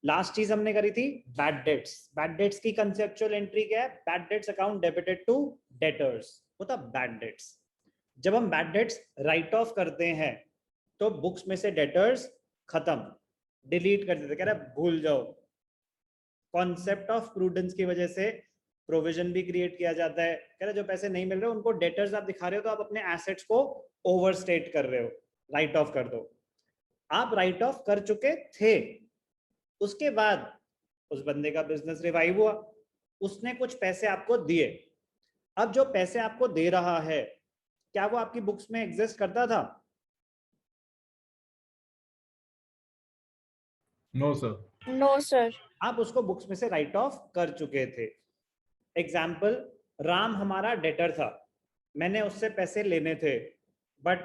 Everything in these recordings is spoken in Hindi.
लास्ट चीज हमने करी थी बैड डेट्स। बैड डेट्स की कंसेप्चुअल एंट्री क्या है? Bad debts account debited to debtors, होता बैड डेट्स। जब हम बैड डेट्स राइट ऑफ करते हैं तो बुक्स में से डेटर्स खत्म, डिलीट कर देते, कह रहा भूल जाओ। कॉन्सेप्ट ऑफ प्रूडेंस की वजह से प्रोविजन भी क्रिएट किया जाता है। कह रहा जो पैसे नहीं मिल रहे उनको डेटर्स आप दिखा रहे हो तो आप अपने एसेट्स को ओवरस्टेट कर रहे हो, राइट ऑफ कर दो। आप राइट ऑफ कर चुके थे, उसके बाद उस बंदे का बिजनेस रिवाइव हुआ, उसने कुछ पैसे आपको दिए। अब जो पैसे आपको दे रहा है, क्या वो आपकी बुक्स में एग्जिस्ट करता था? No sir. No sir. आप उसको बुक्स में से राइट ऑफ कर चुके थे। एग्जाम्पल, राम हमारा डेटर था, मैंने उससे पैसे लेने थे, बट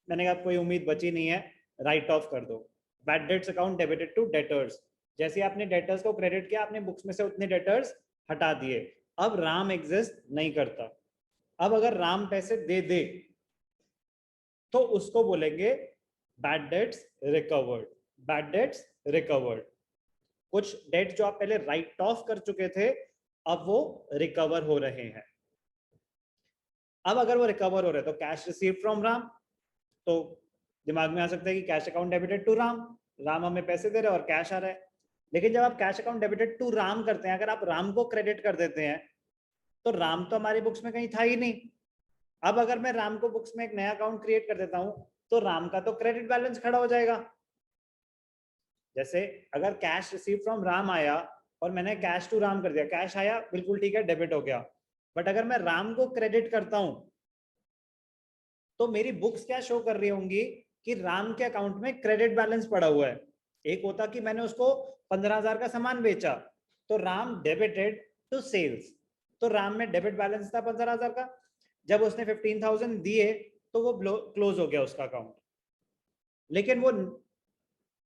मैंने कहा कोई उम्मीद बची नहीं है, राइट ऑफ कर दो। Bad debts account debited to debtors. जैसे आपने डेटर्स को क्रेडिट किया, आपने बुक्स में से उतने डेटर्स हटा दिए, अब राम एग्जिस्ट नहीं करता। अब अगर राम पैसे दे दे तो उसको बोलेंगे bad debts recovered. Bad debts recovered. कुछ डेट जो आप पहले राइट ऑफ कर चुके थे, अब वो रिकवर हो रहे हैं। अब अगर वो रिकवर हो रहे हैं तो कैश रिसीव फ्रॉम राम, तो दिमाग में आ सकता है कि cash account debited to Ram, Ram हमें पैसे दे रहे हैं और कैश आ रहा है। लेकिन जब आप cash account debited to Ram करते हैं, अगर आप राम को क्रेडिट कर देते हैं तो राम तो हमारी बुक्स में कहीं था ही नहीं। अब अगर मैं राम को बुक्स में एक नया अकाउंट क्रिएट कर देता हूं तो राम का तो क्रेडिट बैलेंस खड़ा हो जाएगा। जैसे अगर कैश रिसीव फ्रॉम राम आया और मैंने कैश टू राम कर दिया, कैश आया बिल्कुल ठीक है, डेबिट हो गया। बट अगर मैं राम को क्रेडिट करता हूं तो मेरी बुक्स क्या शो कर रही होंगी कि राम के अकाउंट में क्रेडिट बैलेंस पड़ा हुआ है। एक होता कि मैंने उसको 15,000 का सामान बेचा तो राम डेबिटेड टू सेल्स, तो राम में डेबिट बैलेंस था 15,000 का। जब उसने 15,000 दिए तो वो क्लोज हो गया उसका अकाउंट, लेकिन वो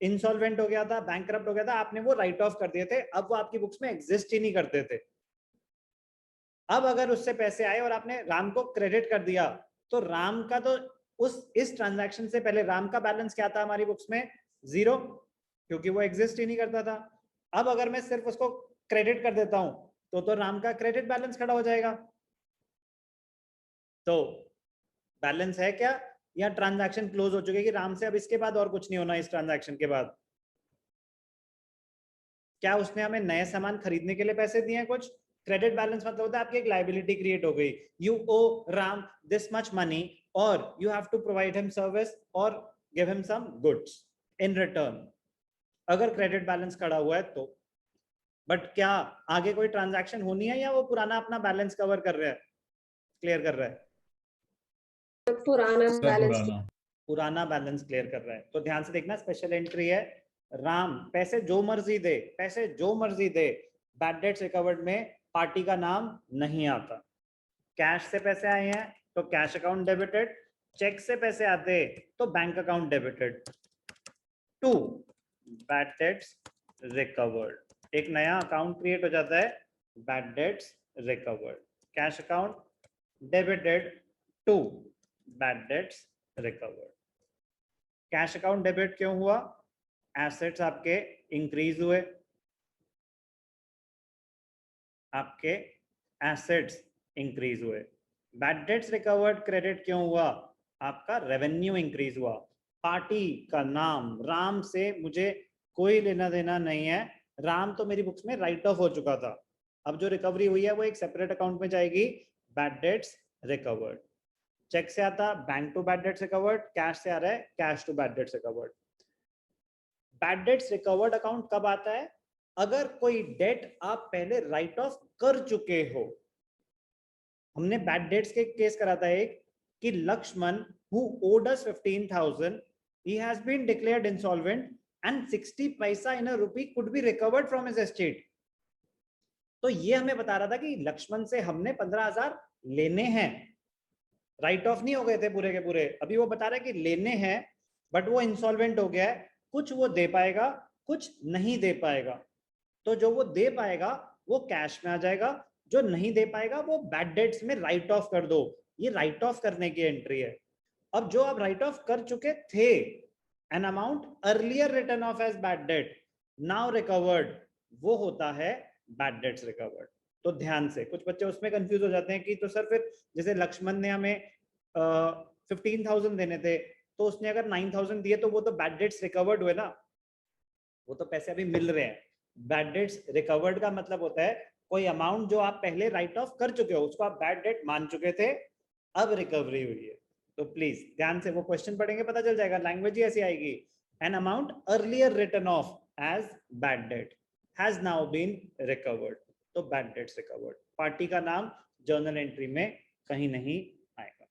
इंसॉल्वेंट हो गया था, बैंकरप्ट हो गया था, आपने वो राइट ऑफ कर दिए थे, अब वो आपकी बुक्स में एग्जिस्ट ही नहीं करते थे। अब अगर उससे पैसे आए और आपने राम को क्रेडिट कर दिया तो राम का तो इस ट्रांजैक्शन से पहले राम का बैलेंस क्या था हमारी बुक्स में? 0, क्योंकि वो एग्जिस्ट ही नहीं करता था। अब अगर मैं सिर्फ उसको क्रेडिट कर देता हूं तो राम का क्रेडिट बैलेंस खड़ा हो जाएगा। तो बैलेंस है क्या, या ट्रांजैक्शन क्लोज हो चुकी है कि राम से अब इसके बाद और कुछ नहीं होना इस ट्रांजैक्शन के बाद? क्या उसने हमें नए सामान खरीदने के लिए पैसे दिए हैं कुछ? क्रेडिट बैलेंस मतलब होता है आपकी एक लायबिलिटी क्रिएट हो गई, you owe Ram this much money और you have to provide him service और give him some goods in return, अगर क्रेडिट बैलेंस खड़ा हुआ है तो। बट क्या आगे कोई ट्रांजैक्शन होनी है या वो पुराना अपना बैलेंस कवर कर रहा है, क्लियर कर रहा है? पुराना बैलेंस क्लियर कर रहा है। तो ध्यान से देखना, स्पेशल एंट्री है राम पैसे जो मर्जी दे, पैसे जो मर्जी दे, बैड डेट्स रिकवर्ड में पार्टी का नाम नहीं आता। कैश से पैसे आए हैं तो कैश अकाउंट डेबिटेड, चेक से पैसे आते तो bank account debited to bad debts recovered. एक नया अकाउंट क्रिएट हो जाता है, bad debts recovered, cash account debited to bad debts recovered. Cash account debit क्यों हुआ? एसेट्स आपके इंक्रीज हुए, आपके एसेट्स इंक्रीज हुए। बैड डेट्स रिकवर्ड क्रेडिट क्यों हुआ? आपका रेवेन्यू इंक्रीज हुआ। पार्टी का नाम राम से मुझे कोई लेना देना नहीं है, राम तो मेरी बुक्स में राइट ऑफ हो चुका था। अब जो रिकवरी हुई है वो एक सेपरेट अकाउंट में जाएगी, बैड डेट्स रिकवर्ड। चेक से आता bank to bad debts recovered, cash से आ रहा है cash to bad debts recovered. Bad debts recovered account कब आता है? अगर कोई डेट आप पहले राइट ऑफ कर चुके हो। हमने बैड डेट्स के केस करा था एक कि Lakshman who owed us 15,000, he has been declared insolvent and 60 paisa in a rupee could be recovered from his estate। तो ये हमें बता रहा था कि लक्ष्मण से हमने 15,000 लेने हैं, राइट ऑफ नहीं हो गए थे पूरे के पूरे। अभी वो बता रहा है कि लेने हैं बट वो इंसॉल्वेंट हो गया है, कुछ वो दे पाएगा कुछ नहीं दे पाएगा। तो जो वो दे पाएगा वो कैश में आ जाएगा, जो नहीं दे पाएगा वो बैड डेट्स में राइट ऑफ कर दो, ये राइट ऑफ करने की एंट्री है। अब जो आप राइट ऑफ कर चुके थे, an amount earlier written off as bad debt now recovered, वो होता है बैड डेट्स रिकवर्ड। तो ध्यान से, कुछ बच्चे उसमें कंफ्यूज हो जाते हैं कि तो सर फिर जैसे लक्ष्मण ने हमें 15,000 देने थे, तो उसने अगर 9,000 दिए तो वो तो बैड डेट्स रिकवर्ड हुए ना, वो तो पैसे अभी मिल रहे हैं। बैड डेट्स रिकवर्ड का मतलब होता है कोई अमाउंट जो आप पहले राइट ऑफ कर चुके हो, उसको आप बैड डेट मान चुके थे, अब रिकवरी हुई है। तो प्लीज ध्यान से वो क्वेश्चन पढ़ेंगे, पता चल जाएगा, लैंग्वेज ही ऐसी आएगी। An amount earlier written off as bad debt has now been recovered, तो बैड डेट्स रिकवर्ड। पार्टी का नाम जर्नल एंट्री में कहीं नहीं आएगा।